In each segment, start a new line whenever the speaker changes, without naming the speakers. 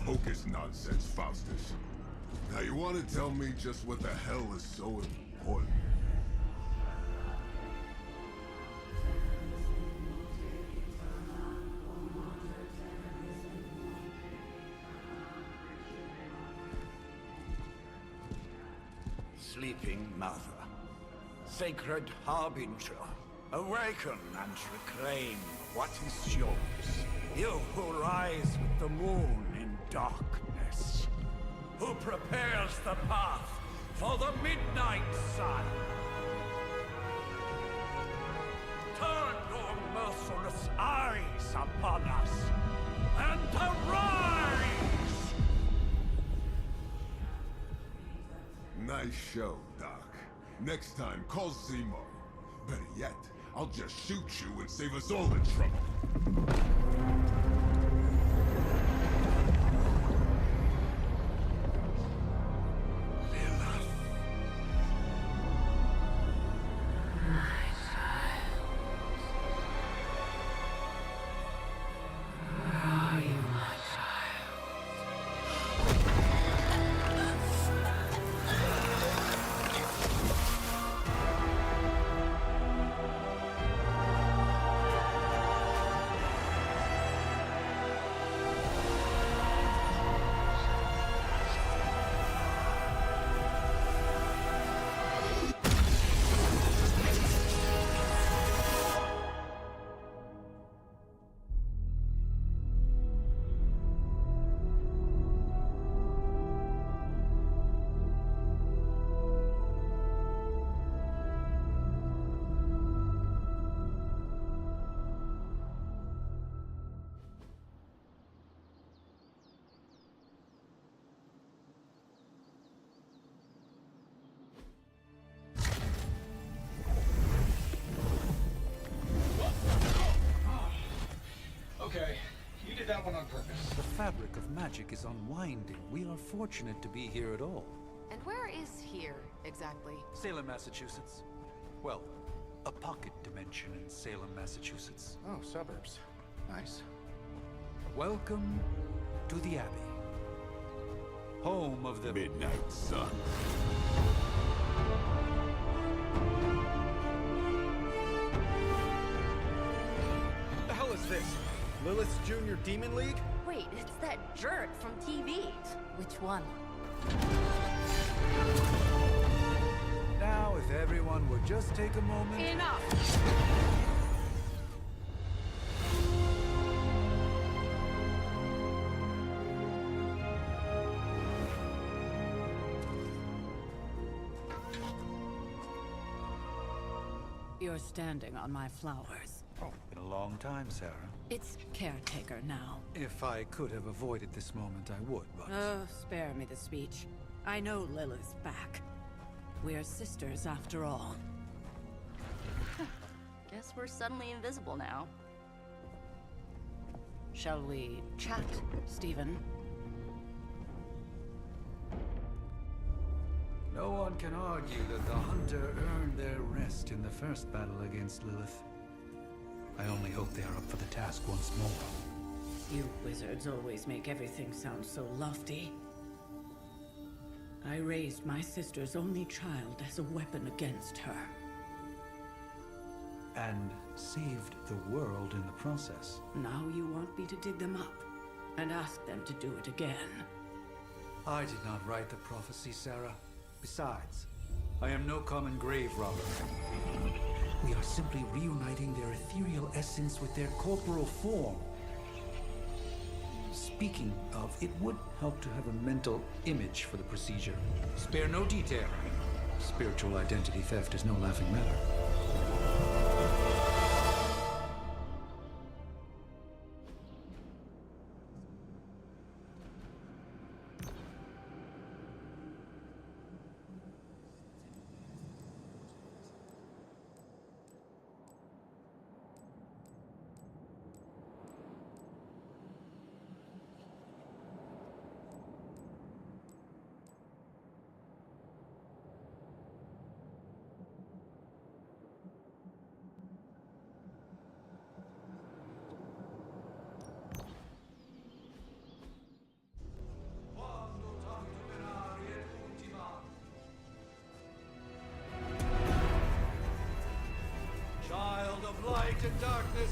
hocus nonsense, Faustus. Now you want to tell me just what the hell is so important?
Sleeping Mother, sacred harbinger, awaken and reclaim what is yours. You who rise with the moon in darkness, who prepares the path for the midnight sun. Turn your merciless eyes upon us and arise!
Nice show, Doc. Next time, call Zemo. Better yet, I'll just shoot you and save us all the trouble.
Okay, you did that one on purpose.
The fabric of magic is unwinding. We are fortunate to be here at all.
And where is here, exactly?
Salem, Massachusetts. Well, a pocket dimension in Salem, Massachusetts.
Oh, suburbs. Nice.
Welcome to the Abbey. Home of the
Midnight Sun.
What the hell is this? Lilith's Junior Demon League?
Wait, it's that jerk from TV. Which one?
Now, if everyone would just take a moment...
Enough!
You're standing on my flowers.
Oh, been a long time, Sarah.
It's caretaker now.
If I could have avoided this moment, I would, but...
Oh, spare me the speech. I know Lilith's back. We're sisters after all.
Guess we're suddenly invisible now.
Shall we chat, Stephen?
No one can argue that the Hunter earned their rest in the first battle against Lilith. I only hope they are up for the task once more.
You wizards always make everything sound so lofty. I raised my sister's only child as a weapon against her.
And saved the world in the process.
Now you want me to dig them up and ask them to do it again.
I did not write the prophecy, Sarah. Besides, I am no common grave robber. We are simply reuniting their ethereal essence with their corporal form. Speaking of, it would help to have a mental image for the procedure. Spare no detail. Spiritual identity theft is no laughing matter. light and darkness.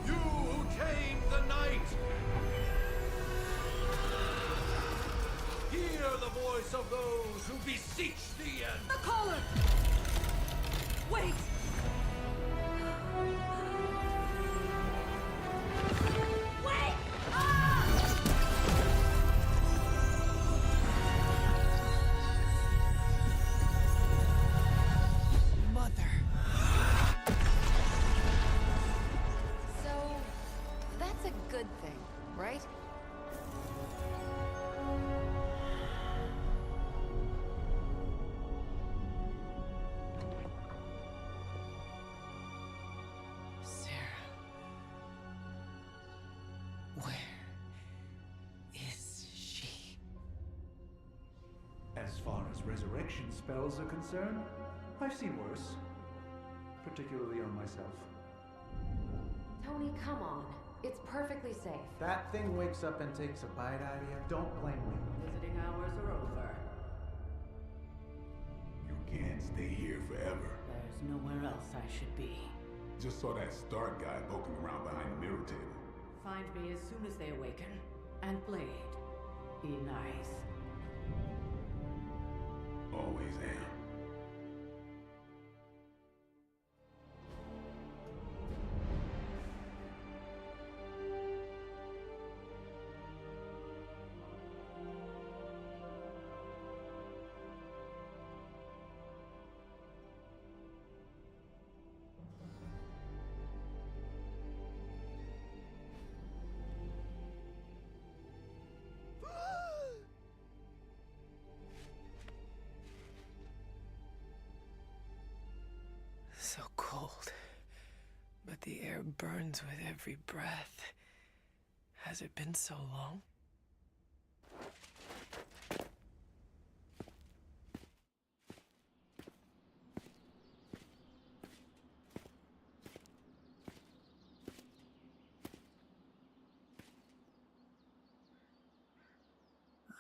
You who tame the night. Hear the voice of those who beseech the end.
The caller! Wait! Wait! Ah! Mother.
So, that's a good thing, right?
Sarah. Where is she?
As far as resurrection spells are concerned, I've seen worse. Particularly on myself.
Tony, come on. It's perfectly safe.
That thing wakes up and takes a bite out of you. Don't blame me.
Visiting hours are over.
You can't stay here forever.
There's nowhere else I should be.
Just saw that Stark guy poking around behind the mirror table.
Find me as soon as they awaken. And Blade, be nice.
Always am.
So cold, but the air burns with every breath. Has it been so long?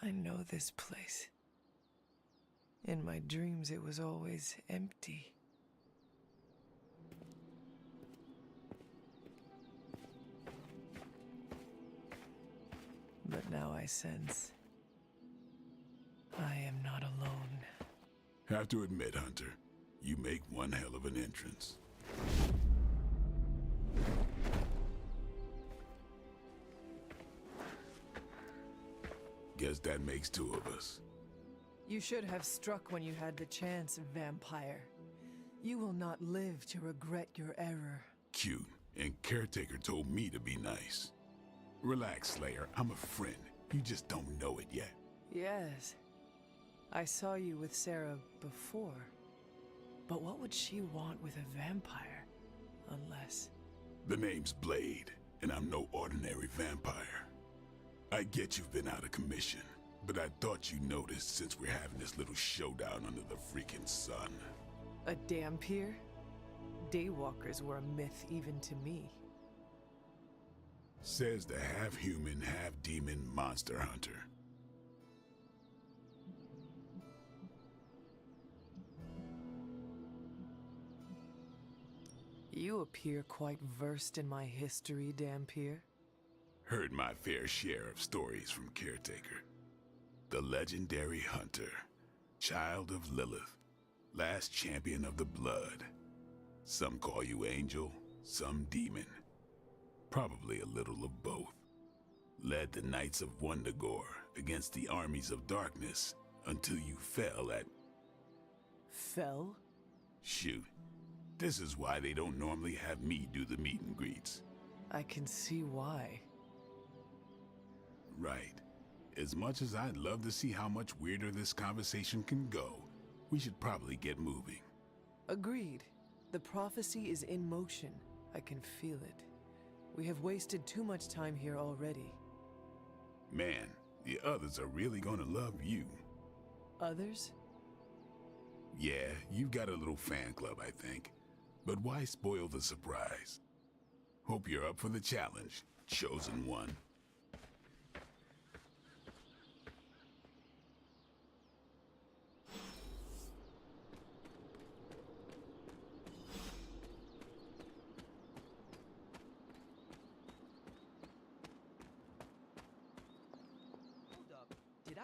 I know this place. In my dreams, it was always empty. But now I sense I am not alone.
Have to admit, Hunter, you make one hell of an entrance. Guess that makes two of us.
You should have struck when you had the chance, vampire. You will not live to regret your error.
Cute, and Caretaker told me to be nice. Relax, Slayer. I'm a friend. You just don't know it yet.
Yes. I saw you with Sarah before. But what would she want with a vampire? Unless...
The name's Blade, and I'm no ordinary vampire. I get you've been out of commission, but I thought you noticed since we're having this little showdown under the freaking sun.
a dampier? Daywalkers were a myth even to me.
Says the half-human, half-demon monster hunter.
You appear quite versed in my history, Dampier.
Heard my fair share of stories from Caretaker. The legendary hunter, child of Lilith, last champion of the blood. Some call you angel, some demon. Probably a little of both. Led the Knights of Wundagore against the armies of darkness until you fell at...
Fell?
Shoot. This is why they don't normally have me do the meet and greets.
I can see why.
Right. As much as I'd love to see how much weirder this conversation can go, we should probably get moving.
Agreed. The prophecy is in motion. I can feel it. We have wasted too much time here already.
Man, the others are really gonna love you.
Others?
Yeah, you've got a little fan club, I think. But why spoil the surprise? Hope you're up for the challenge, chosen one.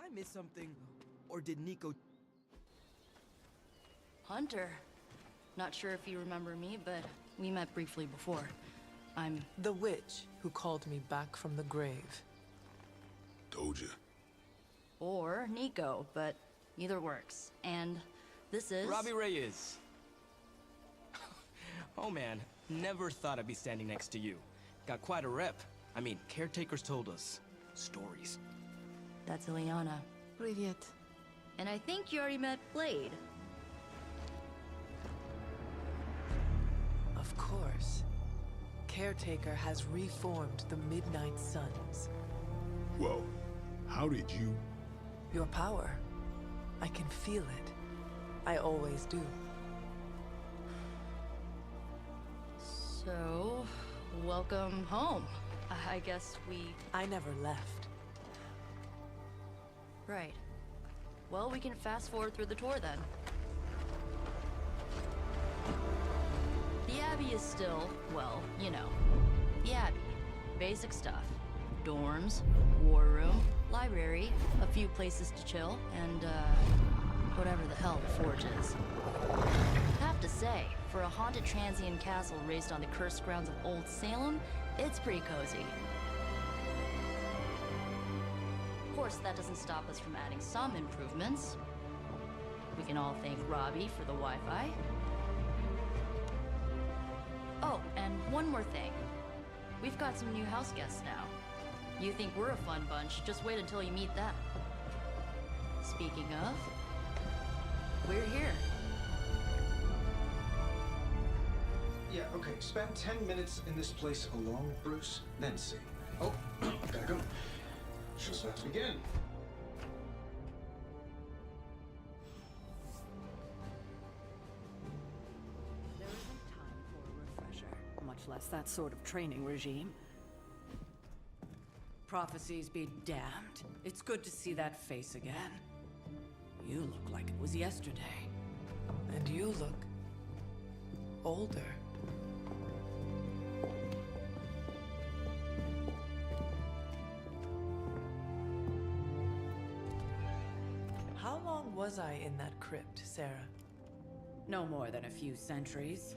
I miss something? Or did Nico...
Hunter. Not sure if you remember me, but we met briefly before. I'm...
The witch who called me back from the grave.
Told you.
Or Nico, but either works. And this is...
Robbie Reyes. Oh man, never thought I'd be standing next to you. Got quite a rep. I mean, caretakers told us stories.
That's Ileana.
Привет.
And I think you already met Blade.
Of course. Caretaker has reformed the Midnight Suns.
Whoa. How did you...
Your power. I can feel it. I always do.
So, welcome home. I guess we...
I never left.
Right. Well, we can fast forward through the tour then. The Abbey is still, well, you know, the Abbey. Basic stuff. Dorms, war room, library, a few places to chill, and, whatever the hell the Forge is. Have to say, for a haunted transient castle raised on the cursed grounds of Old Salem, it's pretty cozy. Of course, that doesn't stop us from adding some improvements. We can all thank Robbie for the Wi-Fi. Oh, and one more thing. We've got some new house guests now. You think we're a fun bunch, just wait until you meet them. Speaking of, we're here.
Yeah, okay. Spend 10 minutes in this place alone, Bruce, then see. Oh, gotta go. Show's about to begin.
There isn't time for a refresher, much less that sort of training regime. Prophecies be damned. It's good to see that face again. You look like it was yesterday.
And you look... older. How long was I in that crypt, Sarah?
No more than a few centuries.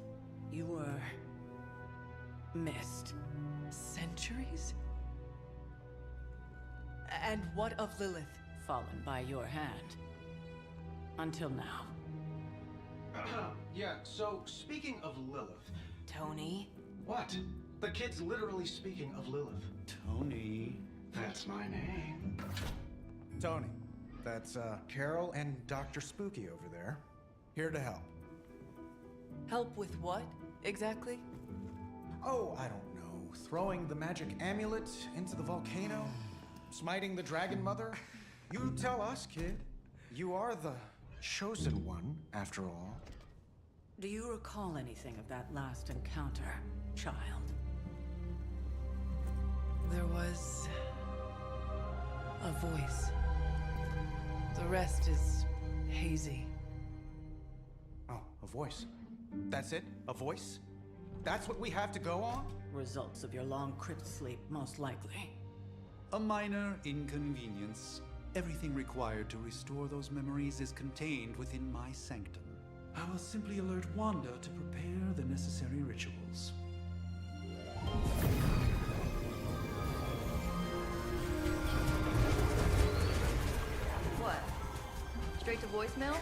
You were... missed.
Centuries? And what of Lilith?
Fallen by your hand. Until now.
Yeah, so speaking of Lilith...
Tony?
What? The kid's literally speaking of Lilith.
Tony.
That's my name.
Tony. That's, Carol and Dr. Spooky over there. Here to help.
Help with what, exactly?
Oh, I don't know. Throwing the magic amulet into the volcano? Smiting the Dragon Mother? You tell us, kid. You are the chosen one, after all.
Do you recall anything of that last encounter, child?
There was... a voice. The rest is hazy.
Oh, a voice. That's it? A voice? That's what we have to go on?
Results of your long crypt sleep, most likely.
A minor inconvenience. Everything required to restore those memories is contained within my sanctum. I will simply alert Wanda to prepare the necessary rituals.
What? Straight to voicemail?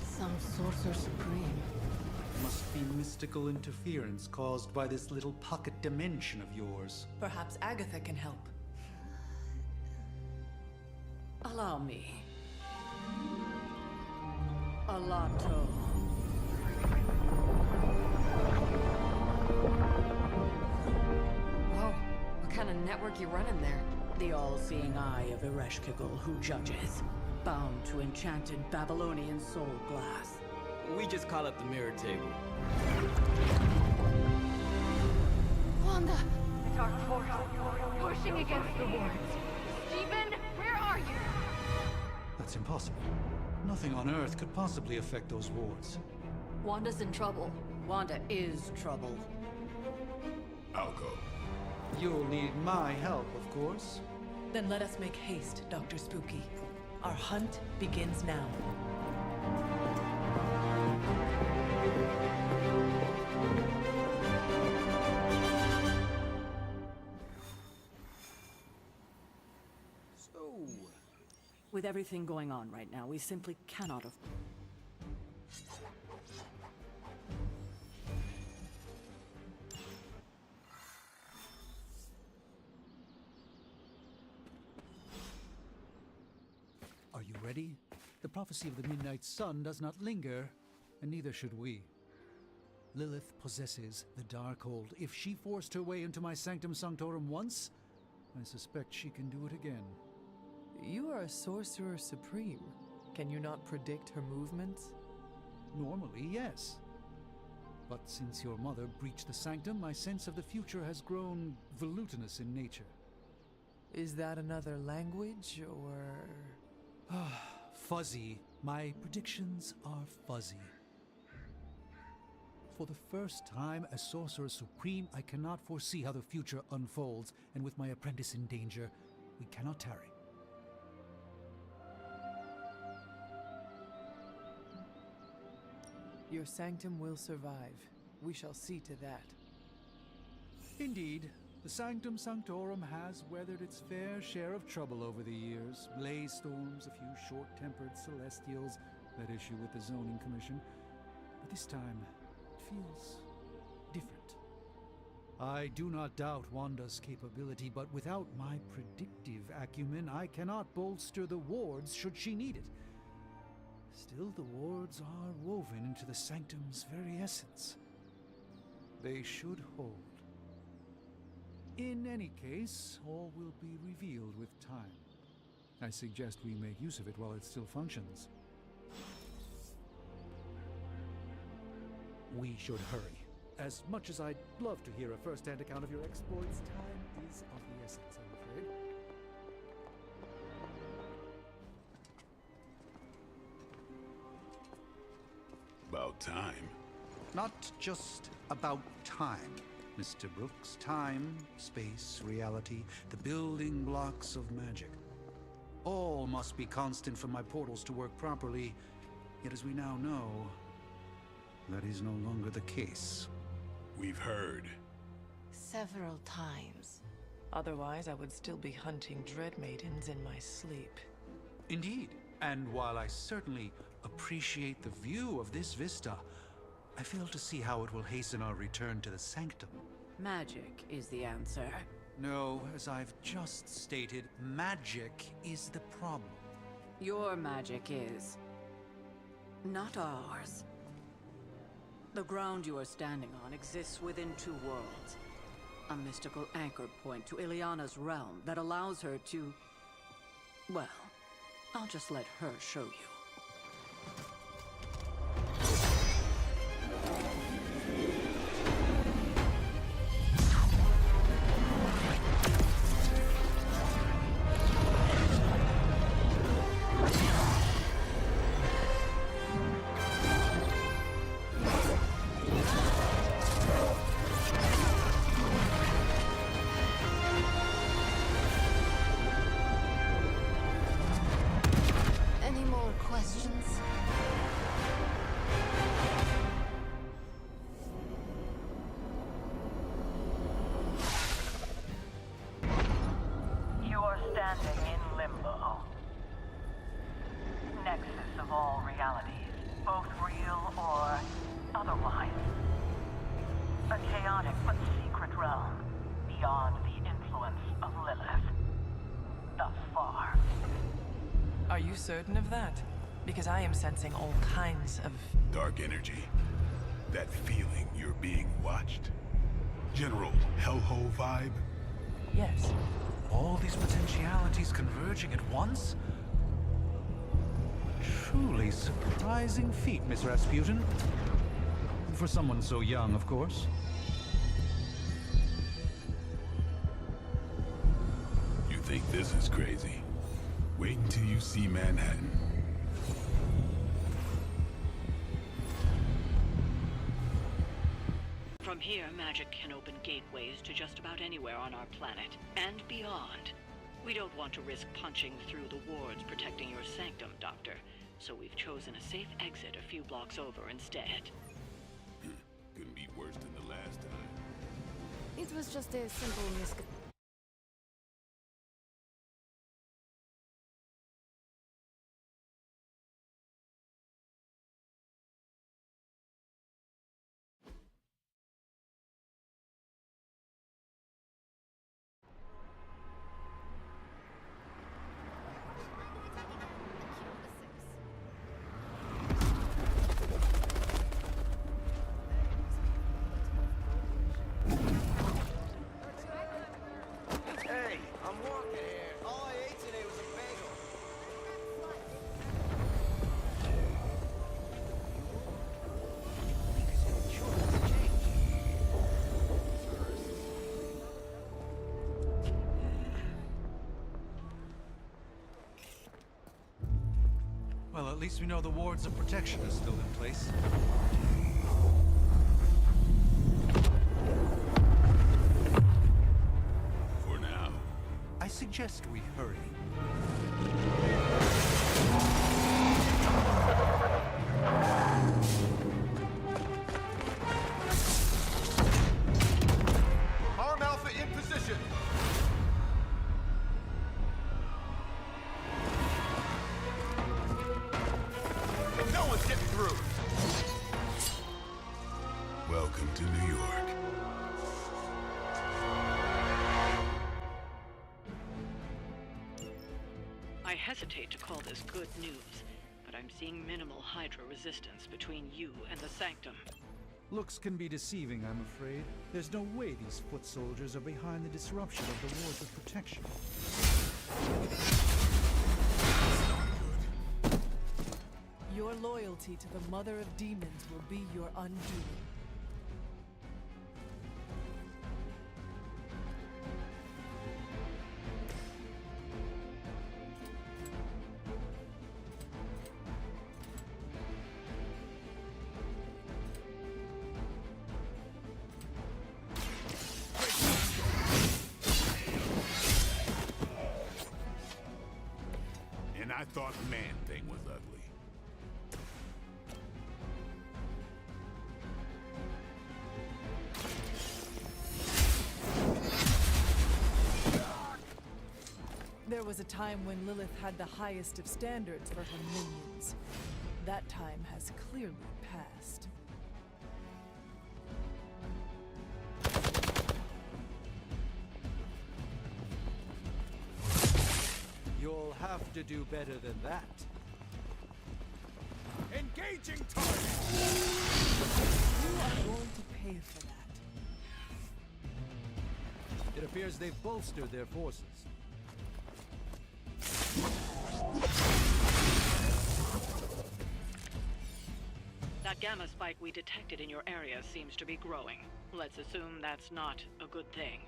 Some sorcerer supreme.
Must be mystical interference caused by this little pocket dimension of yours.
Perhaps Agatha can help.
Allow me. Alato.
Whoa, what kind of network you running there?
The all-seeing eye of Ereshkigal who judges. Bound to enchanted Babylonian soul glass.
We just call it the mirror table.
Wanda! Dark force, pushing against the wards. Stephen, where are you?
That's impossible. Nothing on Earth could possibly affect those wards.
Wanda's in trouble.
Wanda is trouble.
I'll go.
You'll need my help, of course.
Then let us make haste, Dr. Spooky. Our hunt begins now.
With everything going on right now, we simply cannot
Are you ready? The prophecy of the Midnight Sun does not linger, and neither should we. Lilith possesses the Darkhold. If she forced her way into my Sanctum Sanctorum once, I suspect she can do it again.
You are a sorcerer supreme. Can you not predict her movements?
Normally, yes. But since your mother breached the sanctum, my sense of the future has grown volutinous in nature.
Is that another language, or...
Fuzzy. My predictions are fuzzy. For the first time as Sorcerer Supreme, I cannot foresee how the future unfolds, and with my apprentice in danger, we cannot tarry.
Your sanctum will survive. We shall see to that.
Indeed, the Sanctum Sanctorum has weathered its fair share of trouble over the years. Blaze storms, a few short-tempered celestials, that issue with the Zoning Commission. But this time, it feels different. I do not doubt Wanda's capability, but without my predictive acumen, I cannot bolster the wards should she need it. Still, the wards are woven into the Sanctum's very essence. They should hold. In any case, all will be revealed with time. I suggest we make use of it while it still functions. We should hurry. As much as I'd love to hear a first-hand account of your exploits, time is of the essence, I'm afraid.
About time.
Not just about time, Mr. Brooks. Time, space, reality, the building blocks of magic. All must be constant for my portals to work properly, yet as we now know, that is no longer the case.
We've heard.
Several times.
Otherwise, I would still be hunting Dread Maidens in my sleep.
Indeed, and while I certainly appreciate the view of this vista, I fail to see how it will hasten our return to the Sanctum.
Magic is the answer.
No, as I've just stated, magic is the problem.
Your magic is not ours. The ground you are standing on exists within two worlds. A mystical anchor point to Ileana's realm that allows her to... Well, I'll just let her show you.
Are you certain of that? Because I am sensing all kinds of...
dark energy. That feeling you're being watched. General hellhole vibe?
Yes.
All these potentialities converging at once? Truly surprising feat, Miss Rasputin. For someone so young, of course.
You think this is crazy? Wait until you see Manhattan.
From here, magic can open gateways to just about anywhere on our planet, and beyond. We don't want to risk punching through the wards protecting your sanctum, Doctor. So we've chosen a safe exit a few blocks over instead.
Couldn't be worse than the last time.
It was just a simple
Hey, I'm walking here. All I ate today was a bagel.
Well, at least we know the wards of protection are still in place.
For now.
I suggest we hurry.
Arm Alpha in position. No one's getting through.
Welcome to New York.
I hesitate to call this good news, but I'm seeing minimal Hydra resistance between you and the Sanctum.
Looks can be deceiving, I'm afraid. There's no way these foot soldiers are behind the disruption of the wards of protection.
Your loyalty to the Mother of Demons will be your undoing.
And I thought Man-Thing was ugly.
There was a time when Lilith had the highest of standards for her minions. That time has clearly passed.
You'll have to do better than that.
Engaging target.
You are going to pay for that.
It appears they've bolstered their forces.
That gamma spike we detected in your area seems to be growing. Let's assume that's not a good thing.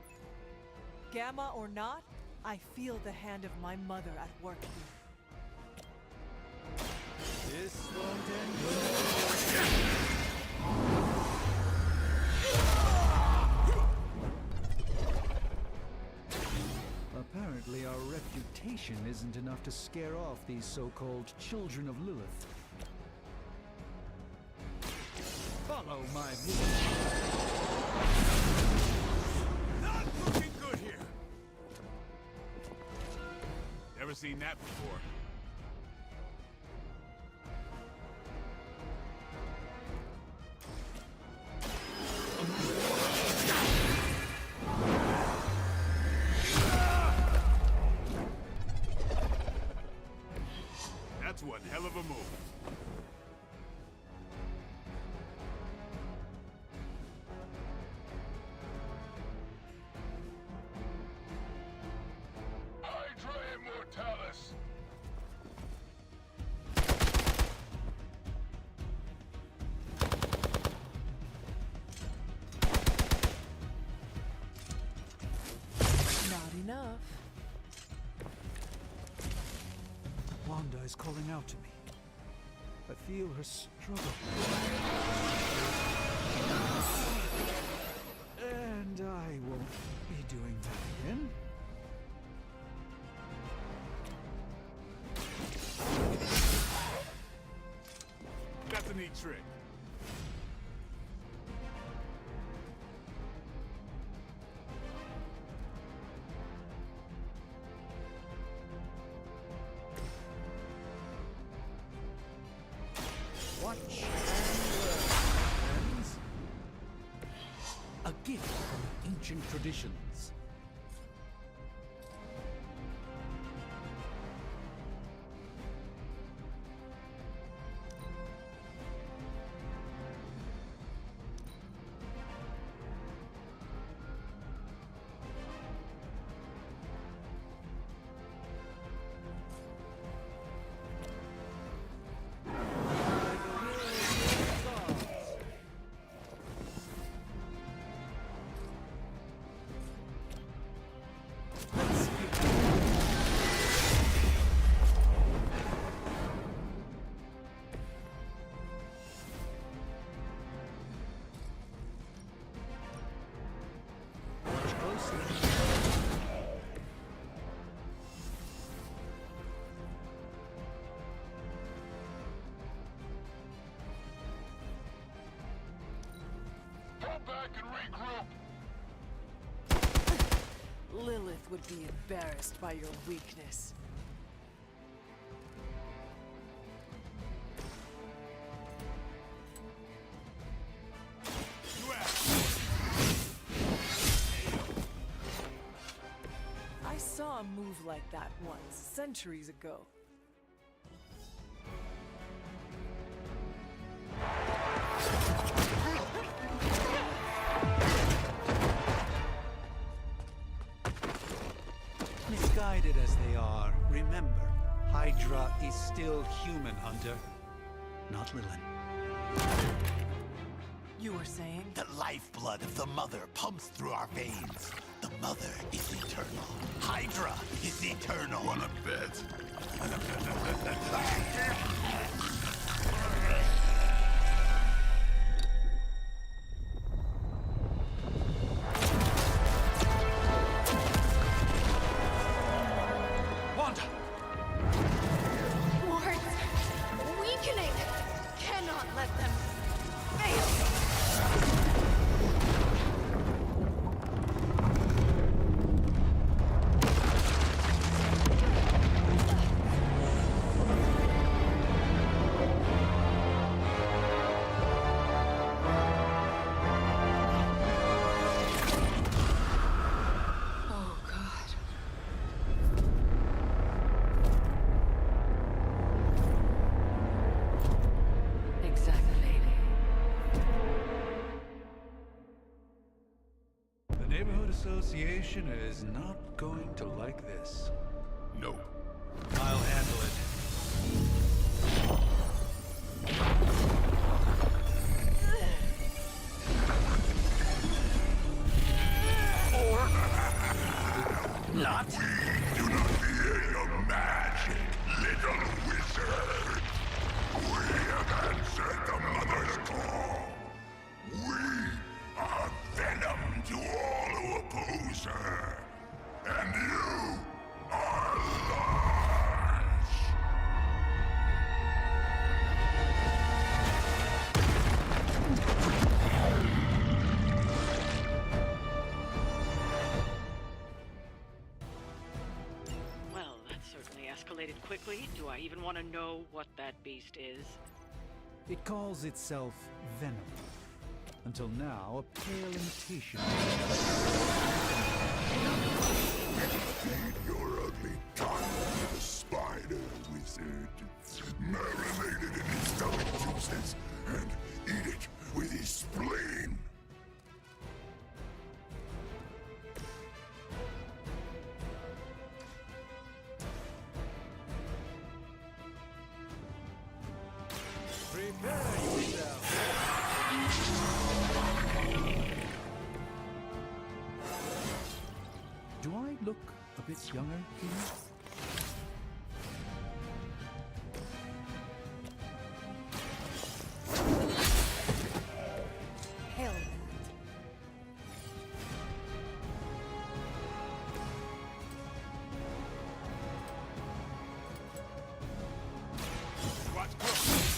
Gamma or not, I feel the hand of my mother at work here.
This won't end well. Apparently our reputation isn't enough to scare off these so-called children of Lilith. Follow my movement.
Not looking good here.
Never seen that before. That's one hell of a move. Hydra Immortalis!
Not enough.
Wanda is calling out to me. I feel her struggle. And I won't be doing that again.
trick.
Watch and learn, friends. A gift from ancient traditions.
Lilith would be embarrassed by your weakness. I saw a move like that once, centuries ago. Misguided as they are, remember, Hydra is still human, Hunter. Not Lilith. You were saying?
The lifeblood of the Mother pumps through our veins. The Mother is eternal. Hydra is eternal.
Wanna bet?
Wards! Weakening! Cannot let them fail! Oh, God.
Exactly.
The Neighborhood Association is not going to like this.
Nope.
I'll handle it.
Not.
Do not fear your magic, little wizard. We have answered the Mother's call. We are venom to all who oppose her. And you are lost.
Well, that certainly escalated quickly. Do I even want to know what that beast is?
It calls itself Venom. Until now, a pale imitation.
Feed your ugly tongue to the spider, wizard. Marinate it in his stomach juices and eat it with his spleen.
Prepare yourself. Do I look a bit younger to you?
Hell.
Watch close.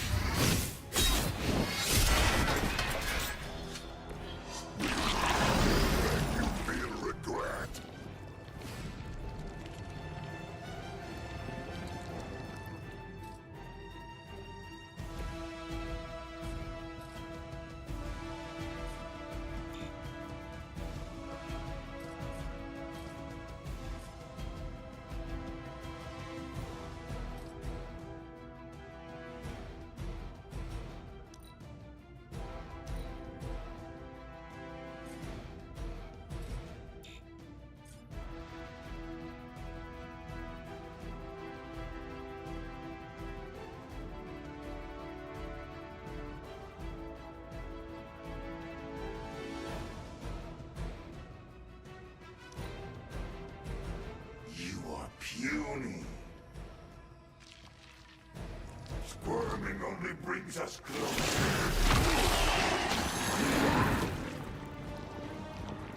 Squirming only brings us closer.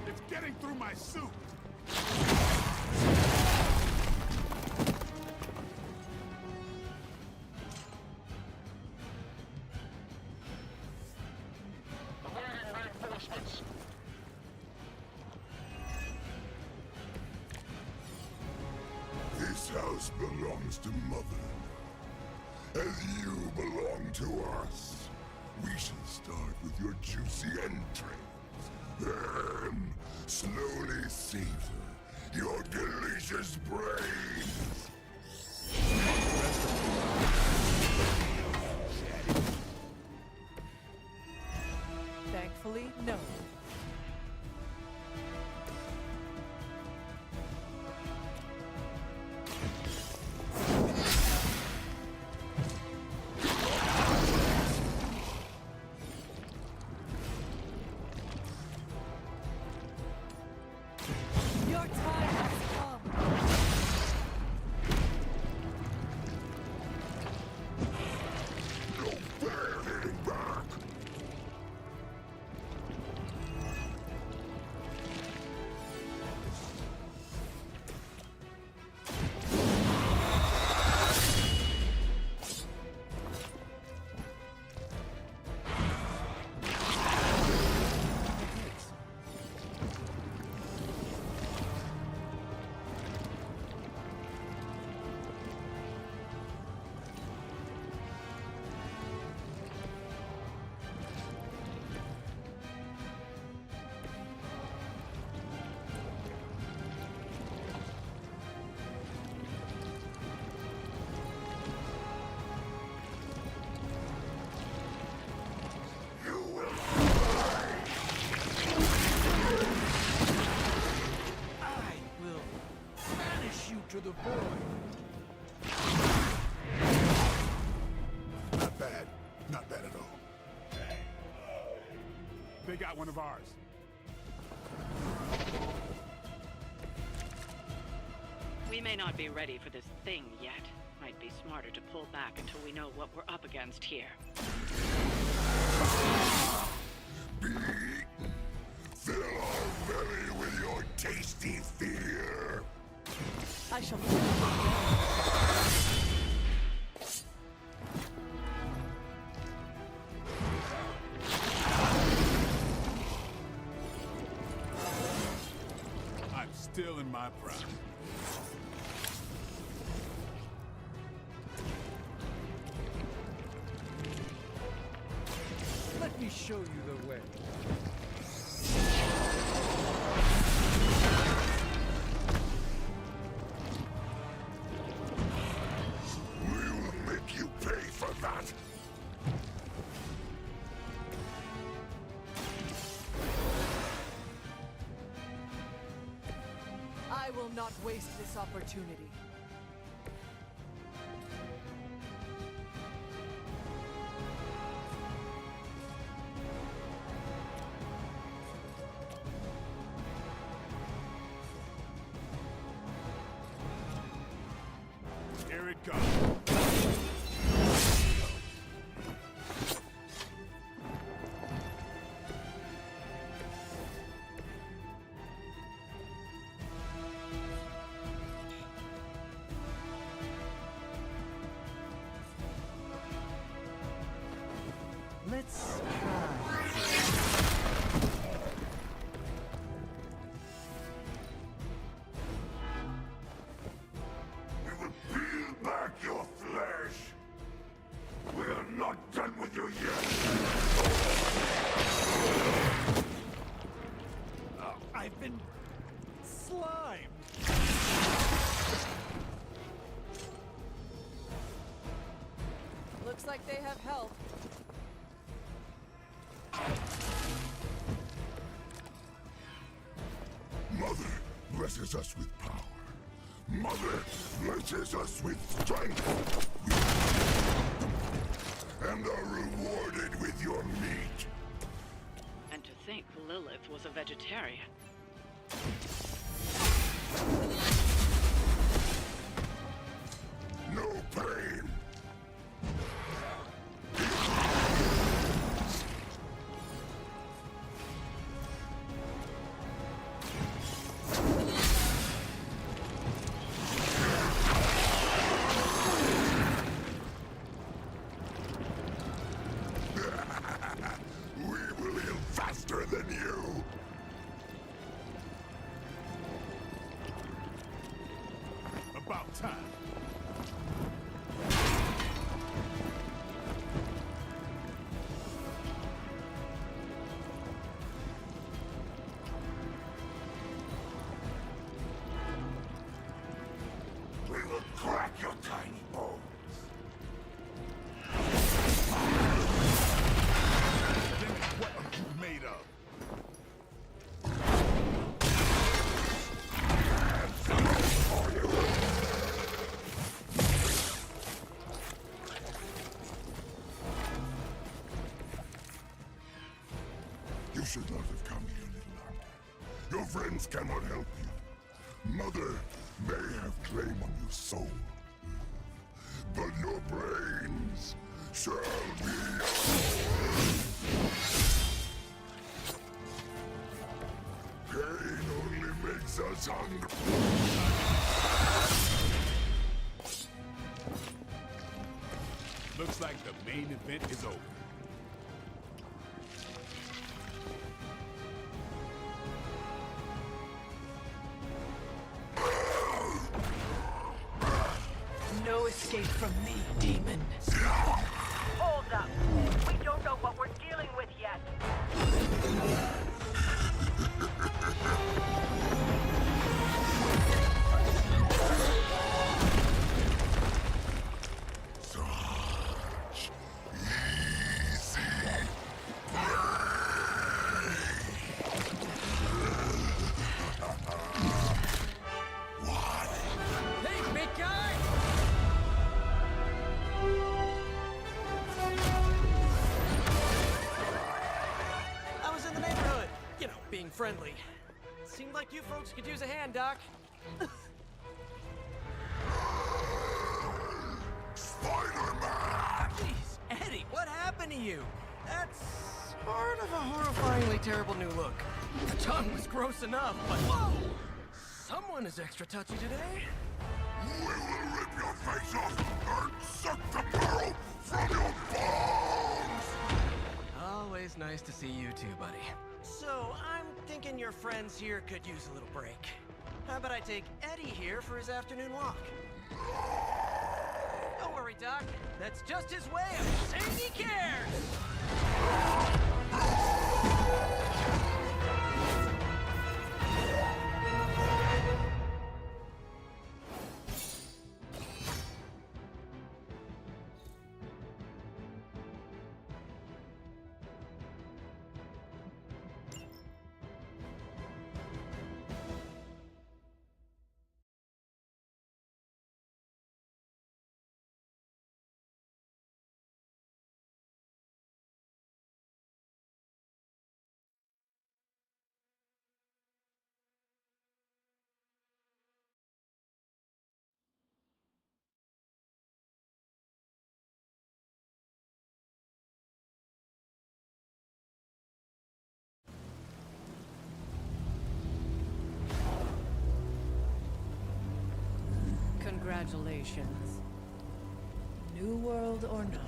It's getting through my suit. This house belongs to Mother. As you belong to us. We shall start with your juicy entrails. Then, slowly savor your delicious brains.
Thankfully, no. Your time has come.
No fair hitting back.
I will banish you to the void.
Not bad. Not bad at all. They got one of ours.
We may not be ready for this thing yet. Might be smarter to pull back until we know what we're up against here.
Be eaten. Fill our belly with your tasty fear.
I shall.
I'm still in my prime.
Let me show you the way.
We will make you pay for that.
I will not waste this opportunity.
Here it comes.
Let's
We will peel back your flesh. We are not done with you yet.
I've been slimed.
Looks like they have help.
Mother blesses us with power. Mother blesses us with strength. And are rewarded with your meat.
And to think Lilith was a vegetarian.
No pain. should not have come here, little hunter. Your friends cannot help you. Mother may have claim on your soul, but your brains shall be Pain only makes us hungry. Looks like the main event is over.
No escape from me, demon.
Hold up. We don't know what we're dealing with yet.
Hey, big guy! I was in the neighborhood. You know, being friendly. Seemed like you folks could use a hand, Doc.
Spider-Man!
Jeez, Eddie, what happened to you? That's sort of a horrifyingly terrible new look. The tongue was gross enough, but whoa! Someone is extra touchy today.
We will rip your face off and suck the marrow from your bones!
Always nice to see you too, buddy. So, I'm thinking your friends here could use a little break. How about I take Eddie here for his afternoon walk? Don't worry, Doc. That's just his way of saying he cares!
Congratulations.
New world or not,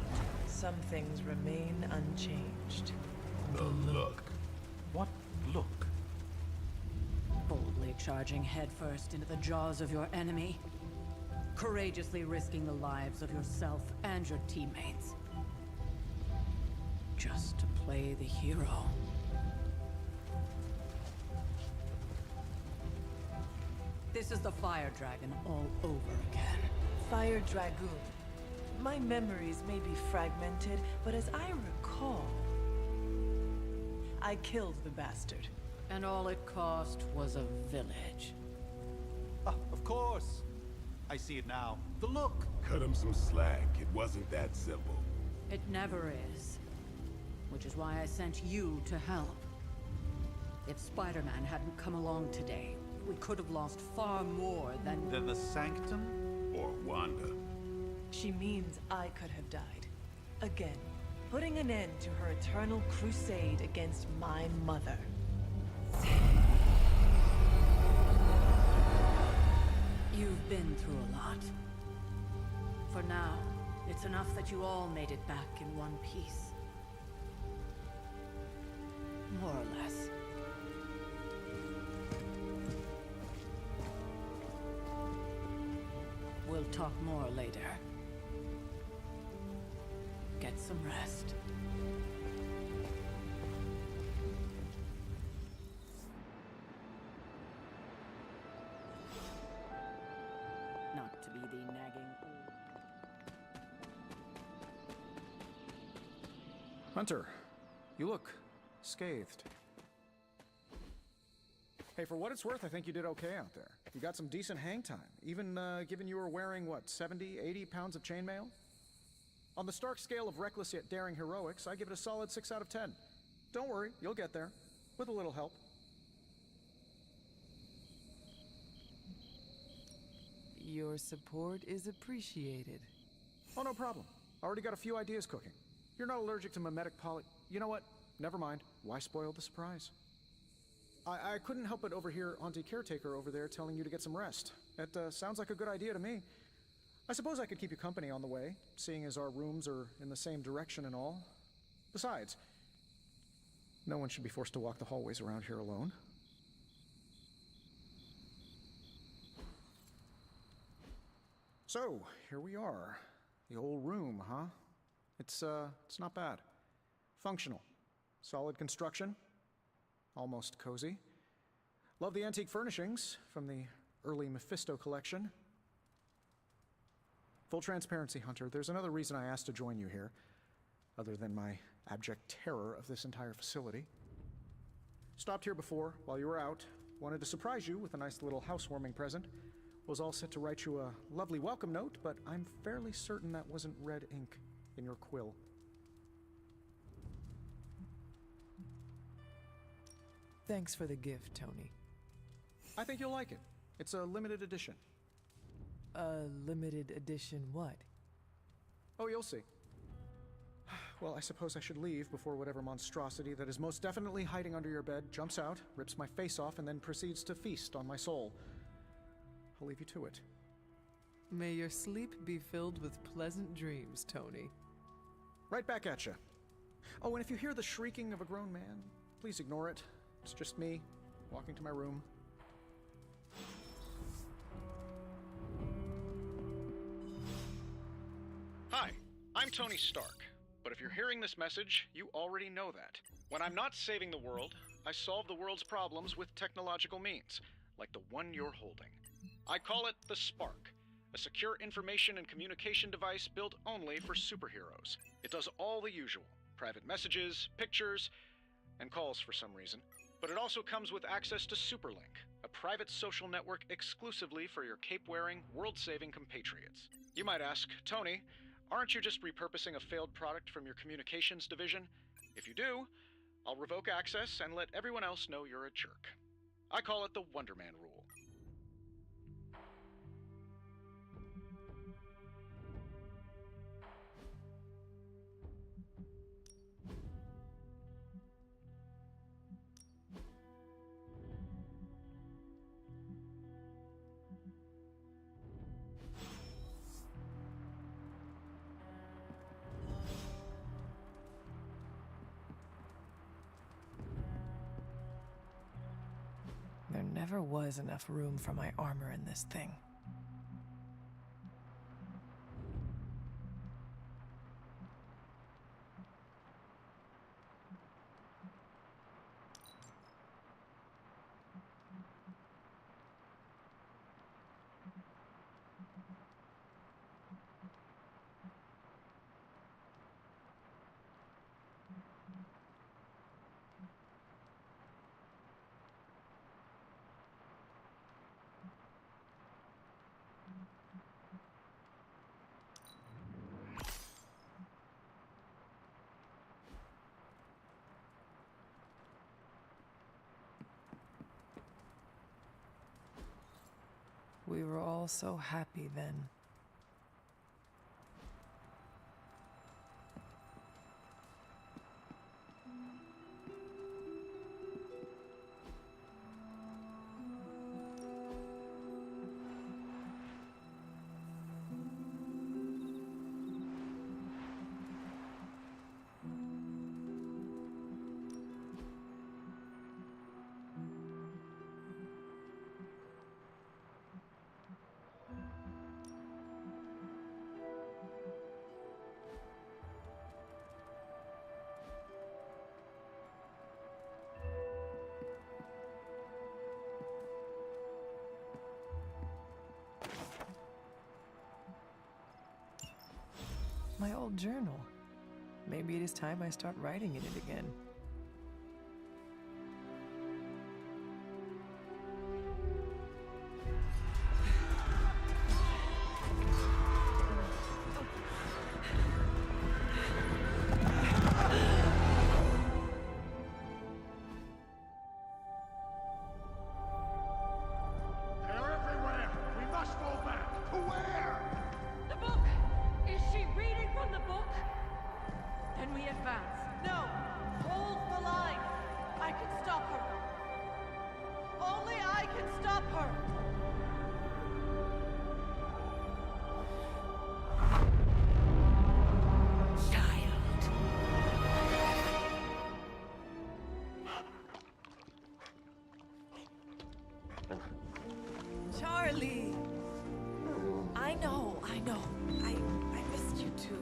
some things remain unchanged.
The look.
What look?
Boldly charging headfirst into the jaws of your enemy. Courageously risking the lives of yourself and your teammates. Just to play the hero. This is the Fire Dragon all over again.
Fire Dragoon. My memories may be fragmented, but as I recall, I killed the bastard.
And all it cost was a village.
Ah, of course. I see it now. The look.
Cut him some slack. It wasn't that simple.
It never is. Which is why I sent you to help. If Spider-Man hadn't come along today, we could have lost far more than...
Then the Sanctum?
Or Wanda.
She means I could have died. Again, putting an end to her eternal crusade against my mother.
You've been through a lot. For now, it's enough that you all made it back in one piece. More or less. We'll talk more later. Get some rest. Not to be the nagging old...
Hunter, you look scathed. Hey, for what it's worth, I think you did okay out there. You got some decent hang time, even given you were wearing, what, 70, 80 pounds of chainmail? On the Stark scale of reckless yet daring heroics, I give it a solid 6 out of 10. Don't worry, you'll get there. with a little help.
Your support is appreciated.
Oh, no problem. Already got a few ideas cooking. You're not allergic to mimetic poly... You know what? Never mind. Why spoil the surprise? I couldn't help but overhear Auntie Caretaker over there telling you to get some rest. It sounds like a good idea to me. I suppose I could keep you company on the way, seeing as our rooms are in the same direction and all. Besides, no one should be forced to walk the hallways around here alone. So, here we are. The old room, huh? It's not bad. Functional. Solid construction. Almost cozy. Love the antique furnishings from the early Mephisto collection. Full transparency, Hunter, there's another reason I asked to join you here, other than my abject terror of this entire facility. Stopped here before, while you were out. Wanted to surprise you with a nice little housewarming present. Was all set to write you a lovely welcome note, but I'm fairly certain that wasn't red ink in your quill.
Thanks for the gift, Tony.
I think you'll like it. It's a limited edition.
A limited edition what?
Oh, you'll see. Well, I suppose I should leave before whatever monstrosity that is most definitely hiding under your bed jumps out, rips my face off, and then proceeds to feast on my soul. I'll leave you to it.
May your sleep be filled with pleasant dreams, Tony.
Right back at you. Oh, and if you hear the shrieking of a grown man, please ignore it. It's just me, walking to my room. Hi, I'm Tony Stark. But if you're hearing this message, you already know that. When I'm not saving the world, I solve the world's problems with technological means, like the one you're holding. I call it the Spark, a secure information and communication device built only for superheroes. It does all the usual, private messages, pictures, and calls for some reason. But it also comes with access to Superlink, a private social network exclusively for your cape-wearing, world-saving compatriots. You might ask, Tony, aren't you just repurposing a failed product from your communications division? If you do, I'll revoke access and let everyone else know you're a jerk. I call it the Wonder Man rule.
There never was enough room for my armor in this thing. We were all so happy then. My old journal. Maybe it is time I start writing in it again.
Can we advance?
No! Hold the line! I can stop her! Only I can stop her! Charlie! I know. I missed you too.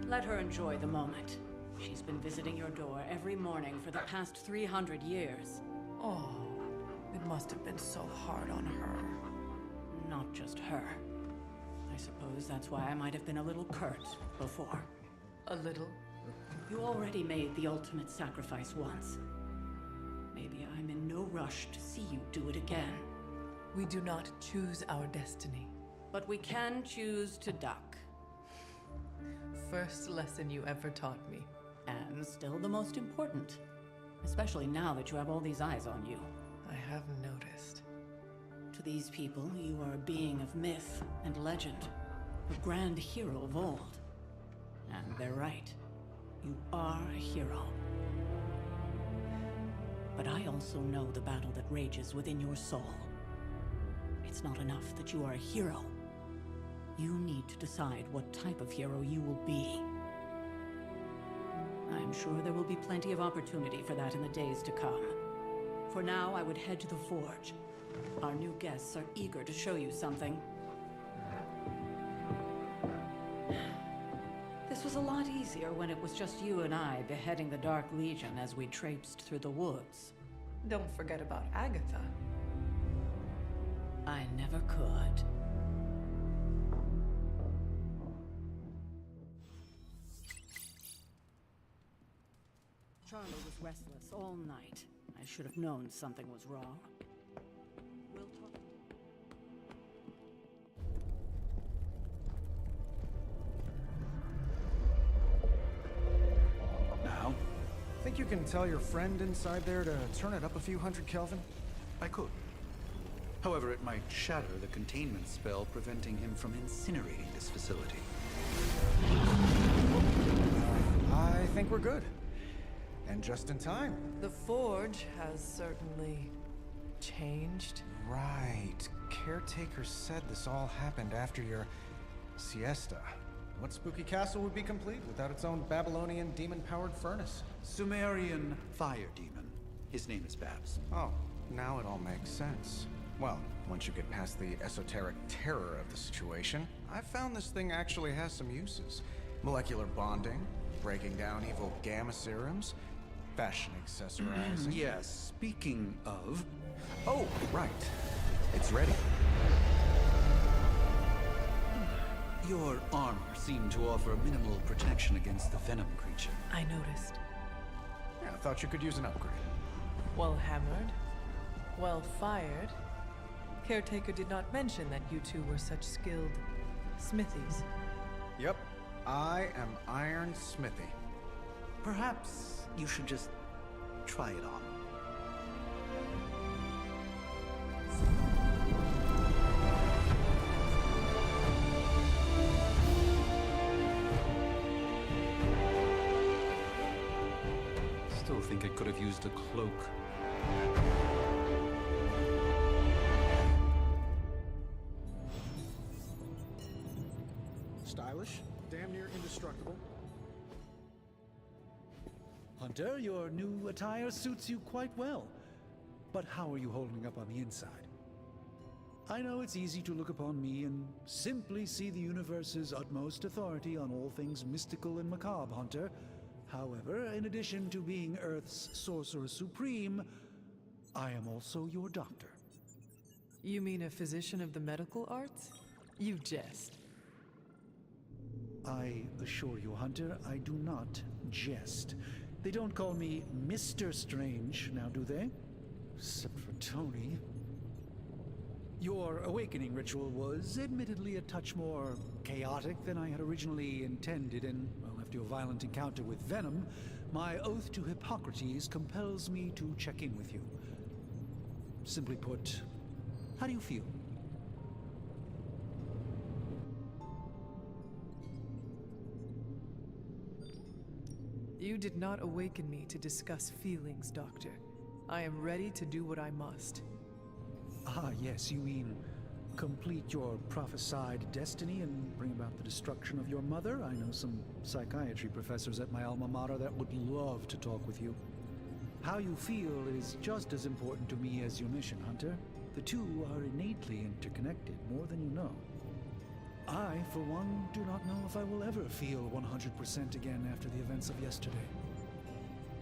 Let her enjoy the moment. She's been visiting your door every morning for the past 300 years.
Oh, it must have been so hard on her.
Not just her. I suppose that's why I might have been a little curt before.
A little?
You already made the ultimate sacrifice once. Maybe I'm in no rush to see you do it again.
We do not choose our destiny.
But we can choose to duck.
First lesson you ever taught me.
And still the most important. Especially now that you have all these eyes on you.
I have noticed.
To these people, you are a being of myth and legend. A grand hero of old. And they're right. You are a hero. But I also know the battle that rages within your soul. It's not enough that you are a hero. You need to decide what type of hero you will be. I'm sure there will be plenty of opportunity for that in the days to come. For now, I would head to the forge. Our new guests are eager to show you something. This was a lot easier when it was just you and I beheading the Dark Legion as we traipsed through the woods.
Don't forget about Agatha.
I never could. Charlie was restless all night. I should have known something was wrong. We'll talk.
Now?
Think you can tell your friend inside there to turn it up a few hundred Kelvin?
I could. However, it might shatter the containment spell preventing him from incinerating this facility.
I think we're good. And just in time.
The forge has certainly changed.
Right. Caretaker said this all happened after your siesta. What spooky castle would be complete without its own Babylonian demon-powered furnace?
Sumerian fire demon. His name is Babs.
Oh, now it all makes sense. Well, once you get past the esoteric terror of the situation, I've found this thing actually has some uses. Molecular bonding, breaking down evil gamma serums, fashion accessorizing.
Yes, speaking of...
Oh, right. It's ready.
Your armor seemed to offer minimal protection against the venom creature.
I noticed.
Yeah, I thought you could use an upgrade.
Well hammered. Well fired. Caretaker did not mention that you two were such skilled smithies.
Yep. I am Iron Smithy.
Perhaps you should just try it on. Still think it could have used a cloak.
Stylish, damn near indestructible.
Hunter, your new attire suits you quite well. But how are you holding up on the inside? I know it's easy to look upon me and simply see the universe's utmost authority on all things mystical and macabre, Hunter. However, in addition to being Earth's Sorcerer Supreme, I am also your doctor.
You mean a physician of the medical arts? You jest.
I assure you, Hunter, I do not jest. They don't call me Mr. Strange, now do they? Except for Tony. Your awakening ritual was admittedly a touch more chaotic than I had originally intended, and, well, after your violent encounter with Venom, my oath to Hippocrates compels me to check in with you. Simply put, how do you feel?
You did not awaken me to discuss feelings, Doctor. I am ready to do what I must.
Ah, yes, you mean complete your prophesied destiny and bring about the destruction of your mother? I know some psychiatry professors at my alma mater that would love to talk with you. How you feel is just as important to me as your mission, Hunter. The two are innately interconnected, more than you know. I, for one, do not know if I will ever feel 100% again after the events of yesterday.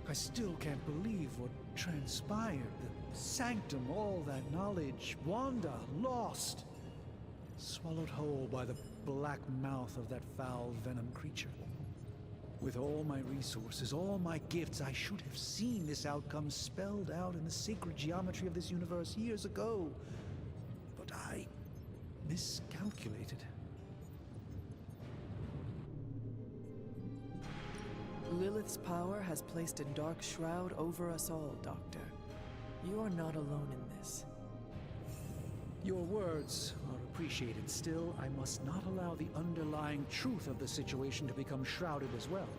I still can't believe what transpired. The sanctum, all that knowledge. Wanda, lost. Swallowed whole by the black mouth of that foul venom creature. With all my resources, all my gifts, I should have seen this outcome spelled out in the sacred geometry of this universe years ago. But I miscalculated.
Lilith's power has placed a dark shroud over us all, Doctor. You are not alone in this.
Your words are appreciated. Still, I must not allow the underlying truth of the situation to become shrouded as well.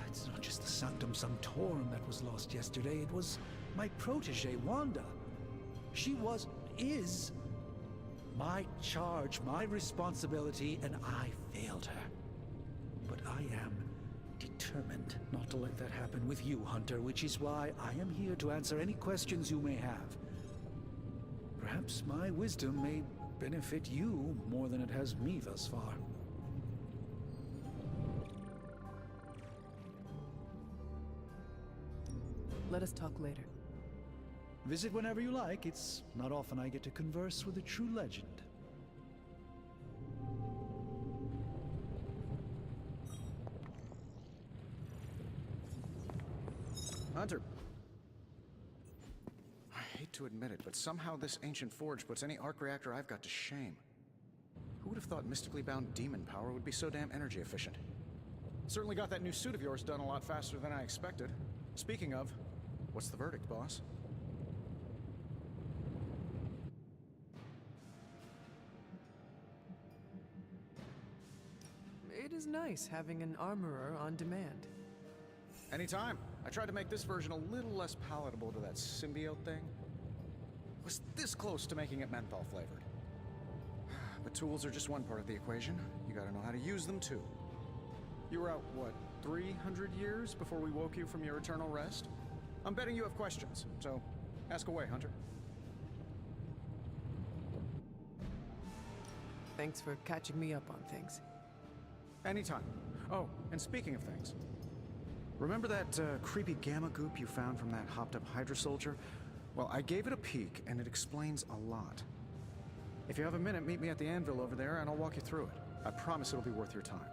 It's not just the Sanctum Sanctorum that was lost yesterday. It was my protege, Wanda. She is my charge, my responsibility, and I failed her. But I am determined not to let that happen with you, Hunter, which is why I am here to answer any questions you may have. Perhaps my wisdom may benefit you more than it has me thus far.
Let us talk later.
Visit whenever you like. It's not often I get to converse with a true legend.
Hunter. I hate to admit it, but somehow this ancient forge puts any arc reactor I've got to shame. Who would have thought mystically bound demon power would be so damn energy efficient? Certainly got that new suit of yours done a lot faster than I expected. Speaking of, what's the verdict, boss?
It is nice having an armorer on demand.
Anytime. I tried to make this version a little less palatable to that symbiote thing. Was this close to making it menthol flavored. But tools are just one part of the equation. You gotta know how to use them too. You were out, what, 300 years before we woke you from your eternal rest? I'm betting you have questions, so ask away, Hunter.
Thanks for catching me up on things.
Anytime. Oh, and speaking of things, remember that creepy gamma goop you found from that hopped-up Hydra soldier? Well, I gave it a peek, and it explains a lot. If you have a minute, meet me at the anvil over there, and I'll walk you through it. I promise it'll be worth your time.